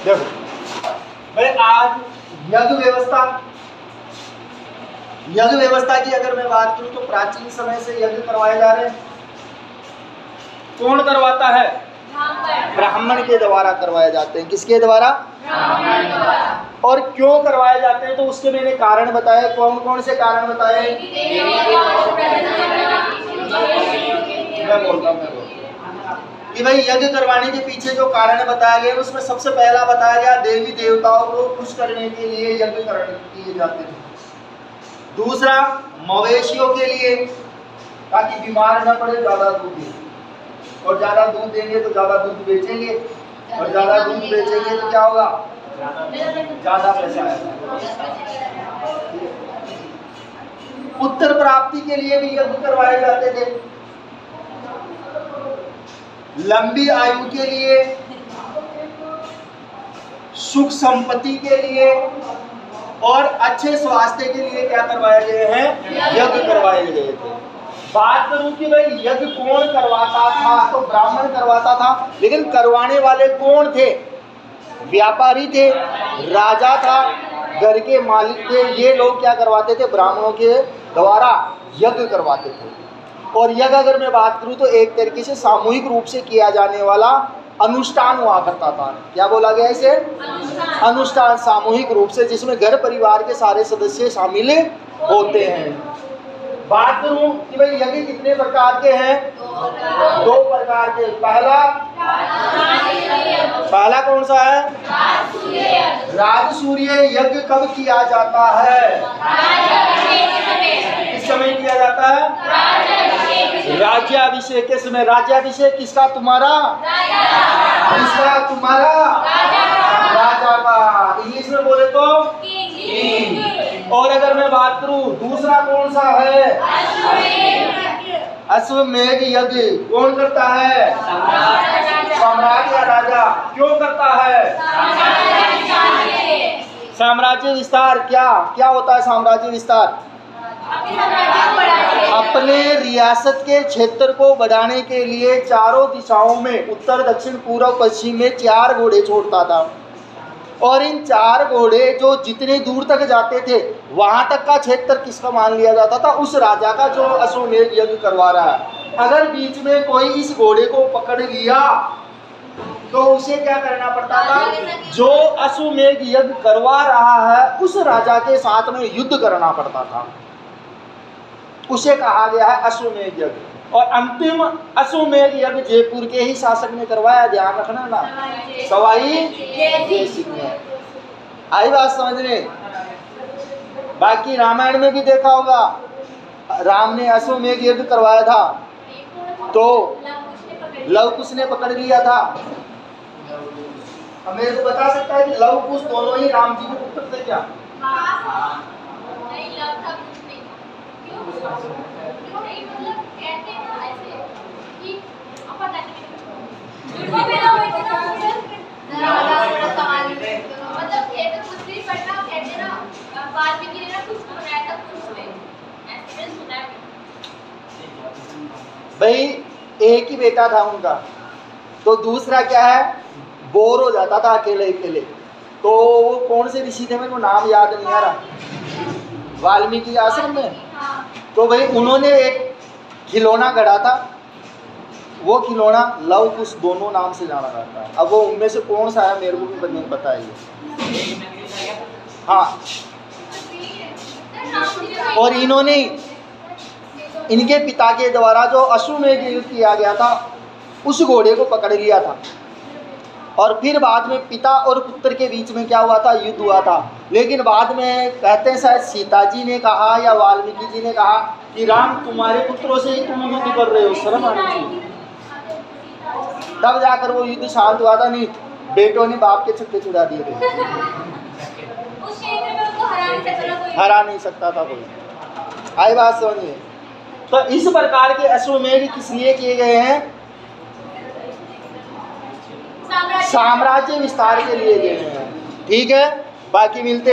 देखो भाई, आज यज्ञ व्यवस्था की अगर मैं बात करूं तो प्राचीन समय से यज्ञ करवाए जा रहे हैं। कौन करवाता है? ब्राह्मण के द्वारा करवाए जाते हैं। किसके द्वारा? ब्राह्मण द्वारा। और क्यों करवाए जाते हैं तो उसके मैंने कारण बताए। कौन कौन से कारण बताए? मैं बोलता हूँ कि भाई यज्ञ करवाने के पीछे जो कारण बताया गया उसमें सबसे पहला बताया गया देवी देवताओं को खुश करने के लिए यज्ञ किए जाते थे। दूसरा, मवेशियों के लिए, ताकि बीमार न पड़े, ज्यादा दूध दें, और ज्यादा दूध देंगे तो ज्यादा दूध बेचेंगे, और ज्यादा दूध बेचेंगे तो क्या होगा? ज्यादा पैसा आएगा। पुत्र प्राप्ति के लिए भी यज्ञ करवाए जाते थे। लंबी आयु के लिए, सुख संपत्ति के लिए और अच्छे स्वास्थ्य के लिए क्या करवाए गए हैं? यज्ञ करवाए गए थे। बात करूं कि भाई यज्ञ कौन करवाता था तो ब्राह्मण करवाता था, लेकिन करवाने वाले कौन थे? व्यापारी थे, राजा था, घर के मालिक थे। ये लोग क्या करवाते थे? ब्राह्मणों के द्वारा यज्ञ करवाते थे। और यज्ञ अगर मैं बात करूं तो एक तरीके से सामूहिक रूप से किया जाने वाला अनुष्ठान हुआ करता था। क्या बोला गया इसे? अनुष्ठान, सामूहिक रूप से, जिसमें घर परिवार के सारे सदस्य शामिल होते हैं। बात करूं कि भाई यज्ञ कितने प्रकार के हैं? दो प्रकार के। पहला कौन सा है? राजसूय यज्ञ कब किया जाता है? किस समय किया जाता है? राज्याभिषेक के समय। राज्याभिषेक किसका? तुम्हारा। किसका? तुम्हारा। राजा का। इंग्लिश में बोले तो किंग। और अगर मैं बात करूं दूसरा कौन सा है? अश्वमेध यज्ञ। कौन करता है? सम्राट या राजा। क्यों करता है? साम्राज्य विस्तार। क्या क्या होता है साम्राज्य विस्तार? अपने रियासत के क्षेत्र को बढ़ाने के लिए चारों दिशाओं में, उत्तर दक्षिण पूर्व पश्चिम में 4 घोड़े छोड़ता था। और इन 4 घोड़े जो जितने दूर तक जाते थे वहां तक का क्षेत्र किसका मान लिया जाता था? उस राजा का जो अश्वमेध यज्ञ करवा रहा है। अगर बीच में कोई इस घोड़े को पकड़ लिया तो उसे क्या करना पड़ता था? जो अश्वमेध यज्ञ करवा रहा है उस राजा के साथ में युद्ध करना पड़ता था। उसे कहा गया है अश्वमेध यज्ञ। और अंतिम अश्वमेध यज्ञ जयपुर के ही शासक ने करवाया, ध्यान रखना ना, सवाई जय सिंह ने। आई बात समझने? बाकी रामायण में भी देखा होगा, राम ने अश्वमेध यज्ञ करवाया था तो लव कुश ने पकड़ लिया था। हमें तो बता सकता है कि लव कुश दोनों ही राम जी के पुत्र थे क्या? भाई एक ही बेटा था उनका, तो दूसरा क्या है, बोर हो जाता था अकेले अकेले। तो वो कौन से ऋषि थे, मेरे को नाम याद नहीं आ रहा, वाल्मीकि आश्रम में। तो भाई उन्होंने एक खिलौना गढ़ा था, वो खिलौना लव कुश दोनों नाम से जाना जाता है। अब वो उनमें से कौन सा है मेरे को भी नहीं पता है ये। हाँ, और इन्होंने इनके पिता के द्वारा जो अश्वमेध युद्ध किया गया था उस घोड़े को पकड़ लिया था। और फिर बाद में पिता और पुत्र के बीच में क्या हुआ था, युद्ध हुआ था। लेकिन बाद में कहते हैं शायद सीता जी ने कहा या वाल्मीकि जी ने कहा कि राम तुम्हारे पुत्रों से ही तुम युद्ध कर रहे हो, शर्म आनी चाहिए। तब जाकर वो युद्ध शांत हुआ था। नहीं, बेटों ने बाप के छक्के छुड़ा दिए थे। हरा नहीं सकता था कोई। आई बात समझिए। तो इस प्रकार के अश्वमेध किस लिए किए गए हैं? साम्राज्य विस्तार के लिए गए हैं। ठीक है, बाकी मिलते